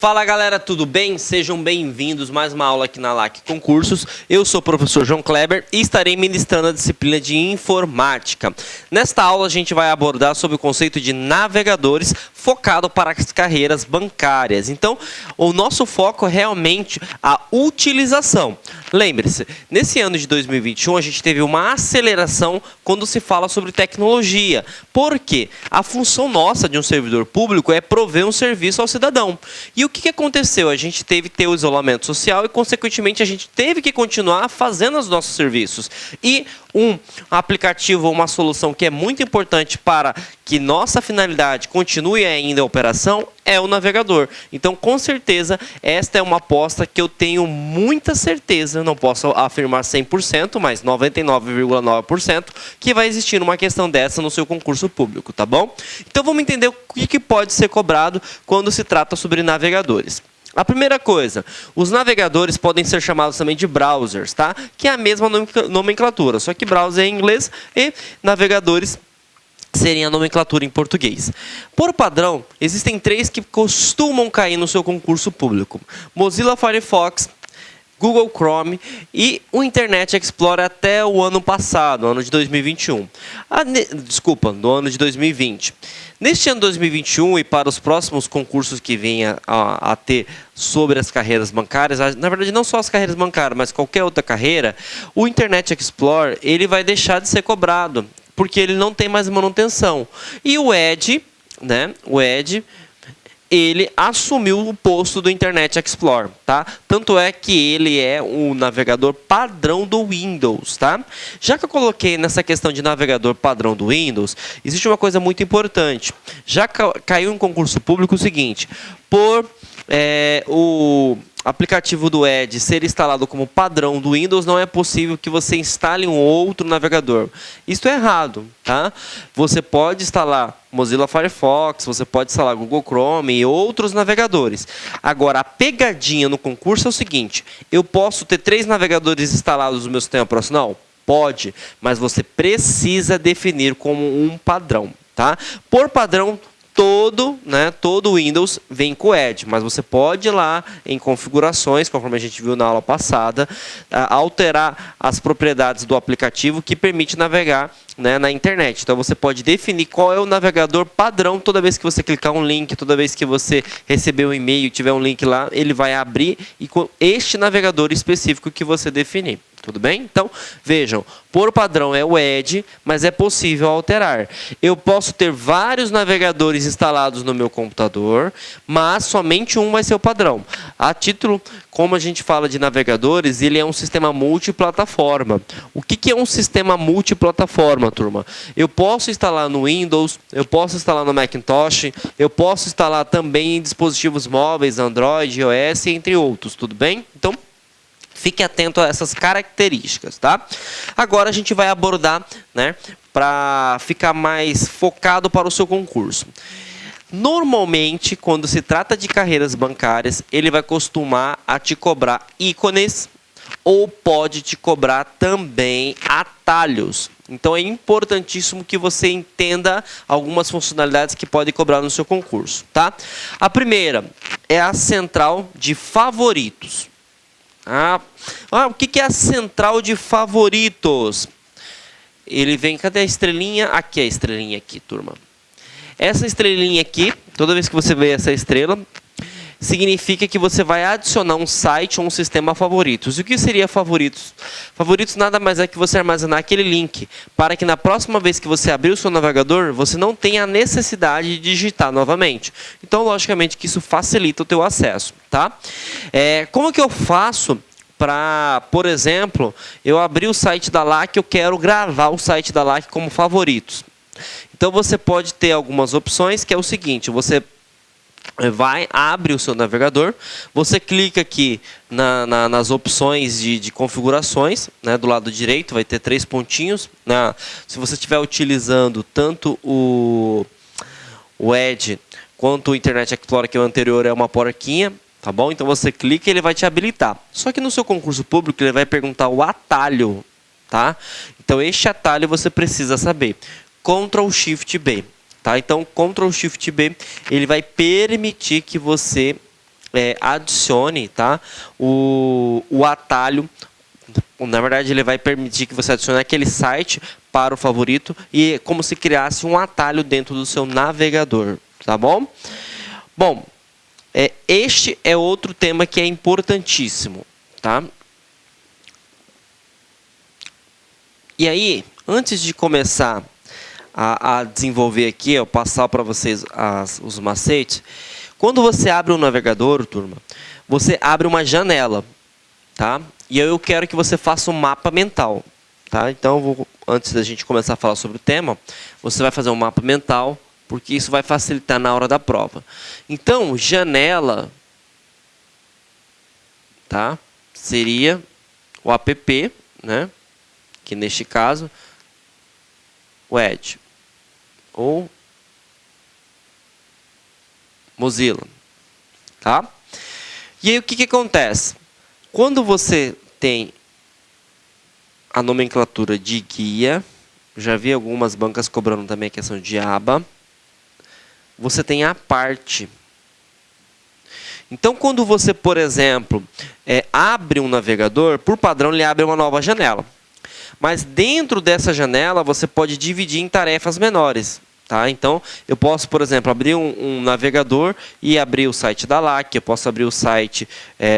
Fala galera, tudo bem? Sejam bem-vindos mais uma aula aqui na LAC Concursos. Eu sou o professor João Kleber e estarei ministrando a disciplina de Informática. Nesta aula a gente vai abordar sobre o conceito de navegadores focado para as carreiras bancárias. Então, o nosso foco é realmente a utilização. Lembre-se, nesse ano de 2021 a gente teve uma aceleração quando se fala sobre tecnologia. Por quê? A função nossa de um servidor público é prover um serviço ao cidadão. E o que aconteceu? A gente teve que ter o isolamento social e, consequentemente, a gente teve que continuar fazendo os nossos serviços. E um aplicativo, uma solução que é muito importante para que nossa finalidade continue ainda a operação é o navegador. Então, com certeza, esta é uma aposta que eu tenho muita certeza, não posso afirmar 100%, mas 99,9%, que vai existir uma questão dessa no seu concurso público, tá bom? Então, vamos entender o que pode ser cobrado quando se trata sobre navegadores. A primeira coisa, os navegadores podem ser chamados também de browsers, tá? Que é a mesma nomenclatura, só que browser é em inglês e navegadores seria a nomenclatura em português. Por padrão, existem três que costumam cair no seu concurso público: Mozilla Firefox, Google Chrome e o Internet Explorer até o ano passado, ano de 2021. No ano de 2020. Neste ano de 2021 e para os próximos concursos que venha a ter sobre as carreiras bancárias, na verdade não só as carreiras bancárias, mas qualquer outra carreira, o Internet Explorer ele vai deixar de ser cobrado, porque ele não tem mais manutenção. E o Edge, ele assumiu o posto do Internet Explorer, tá? Tanto é que ele é o navegador padrão do Windows, tá? Já que eu coloquei nessa questão de navegador padrão do Windows, existe uma coisa muito importante. Já caiu em concurso público o seguinte: por o aplicativo do Edge ser instalado como padrão do Windows, não é possível que você instale um outro navegador. Isso é errado, tá? Você pode instalar Mozilla Firefox, você pode instalar Google Chrome e outros navegadores. Agora, a pegadinha no concurso é o seguinte: eu posso ter 3 navegadores instalados no meu sistema operacional? Pode, mas você precisa definir como um padrão, tá? Por padrão, todo Windows vem com o Edge, mas você pode ir lá em configurações, conforme a gente viu na aula passada, alterar as propriedades do aplicativo que permite navegar, na internet. Então você pode definir qual é o navegador padrão. Toda vez que você clicar um link, toda vez que você receber um e-mail e tiver um link lá, ele vai abrir e com este navegador específico que você definir. Tudo bem? Então, vejam, por padrão é o Edge, mas é possível alterar. Eu posso ter vários navegadores instalados no meu computador, mas somente um vai ser o padrão. A título, como a gente fala de navegadores, ele é um sistema multiplataforma. O que é um sistema multiplataforma, turma? Eu posso instalar no Windows, eu posso instalar no Macintosh, eu posso instalar também em dispositivos móveis, Android, iOS, entre outros, tudo bem? Então, fique atento a essas características, tá? Agora a gente vai abordar, para ficar mais focado para o seu concurso. Normalmente, quando se trata de carreiras bancárias, ele vai costumar a te cobrar ícones ou pode te cobrar também atalhos. Então é importantíssimo que você entenda algumas funcionalidades que podem cobrar no seu concurso, tá? A primeira é a central de favoritos. O que é a central de favoritos? Ele vem, cadê a estrelinha? Aqui é a estrelinha aqui, turma. Essa estrelinha aqui, toda vez que você vê essa estrela, significa que você vai adicionar um site ou um sistema a favoritos. E o que seria favoritos? Favoritos nada mais é que você armazenar aquele link, para que na próxima vez que você abrir o seu navegador, você não tenha a necessidade de digitar novamente. Então, logicamente, que isso facilita o teu acesso, tá? Como que eu faço para, por exemplo, eu abrir o site da LAC, eu quero gravar o site da LAC como favoritos? Então, você pode ter algumas opções, que é o seguinte: você abre o seu navegador, você clica aqui nas opções de configurações, do lado direito vai ter 3 pontinhos. Se você estiver utilizando tanto o Edge quanto o Internet Explorer, que o anterior é uma porquinha, tá bom? Então você clica e ele vai te habilitar. Só que no seu concurso público ele vai perguntar o atalho, tá? Então este atalho você precisa saber. Ctrl Shift B. Tá? Então, Ctrl Shift B, ele vai permitir que você adicione, tá, o atalho. Na verdade, ele vai permitir que você adicione aquele site para o favorito e é como se criasse um atalho dentro do seu navegador, tá bom? Bom, este é outro tema que é importantíssimo, tá? E aí, antes de começar a desenvolver aqui, eu passar para vocês os macetes, quando você abre um navegador, turma, você abre uma janela, tá? E eu quero que você faça um mapa mental, tá? Então, antes da gente começar a falar sobre o tema, você vai fazer um mapa mental, porque isso vai facilitar na hora da prova. Então, janela, tá? Seria o app, né? Que neste caso, o Edge ou Mozilla, tá? E aí o que acontece? Quando você tem a nomenclatura de guia, já vi algumas bancas cobrando também a questão de aba, você tem a parte. Então, quando você, por exemplo, abre um navegador, por padrão ele abre uma nova janela. Mas dentro dessa janela, você pode dividir em tarefas menores. Tá? Então, eu posso, por exemplo, abrir um navegador e abrir o site da LAC, eu posso abrir o site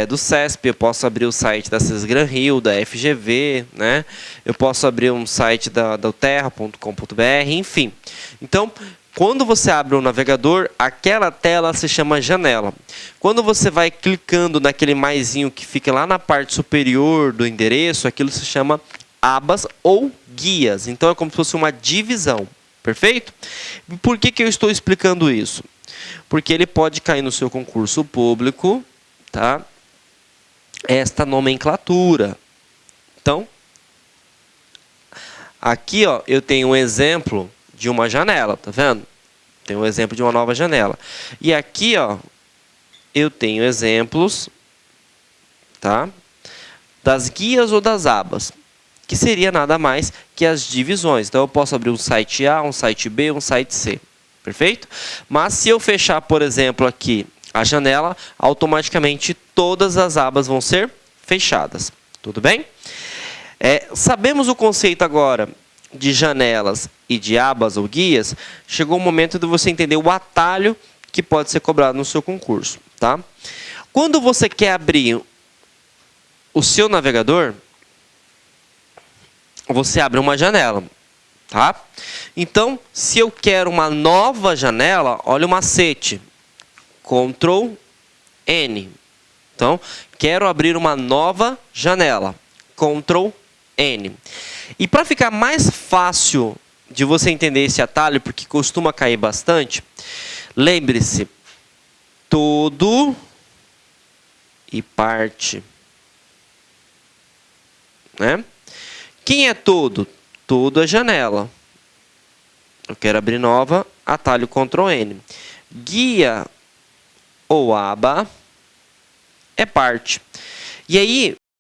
do CESP, eu posso abrir o site da Sesgran Rio, da FGV, né? Eu posso abrir um site da terra.com.br, enfim. Então, quando você abre um navegador, aquela tela se chama janela. Quando você vai clicando naquele maisinho que fica lá na parte superior do endereço, aquilo se chama abas ou guias. Então, é como se fosse uma divisão. Perfeito? Por que eu estou explicando isso? Porque ele pode cair no seu concurso público, tá? Esta nomenclatura. Então, aqui ó, eu tenho um exemplo de uma janela, tá vendo? Tem um exemplo de uma nova janela. E aqui ó, eu tenho exemplos, tá? Das guias ou das abas, que seria nada mais que as divisões. Então, eu posso abrir um site A, um site B, um site C. Perfeito? Mas se eu fechar, por exemplo, aqui a janela, automaticamente todas as abas vão ser fechadas. Tudo bem? Sabemos o conceito agora de janelas e de abas ou guias. Chegou o momento de você entender o atalho que pode ser cobrado no seu concurso. Tá? Quando você quer abrir o seu navegador, você abre uma janela, tá? Então, se eu quero uma nova janela, olha o macete, Ctrl N. Então, quero abrir uma nova janela, Ctrl N. E para ficar mais fácil de você entender esse atalho, porque costuma cair bastante, lembre-se, todo e parte, né? Quem é todo? Todo é janela. Eu quero abrir nova, atalho Ctrl N. Guia ou aba é parte. E aí,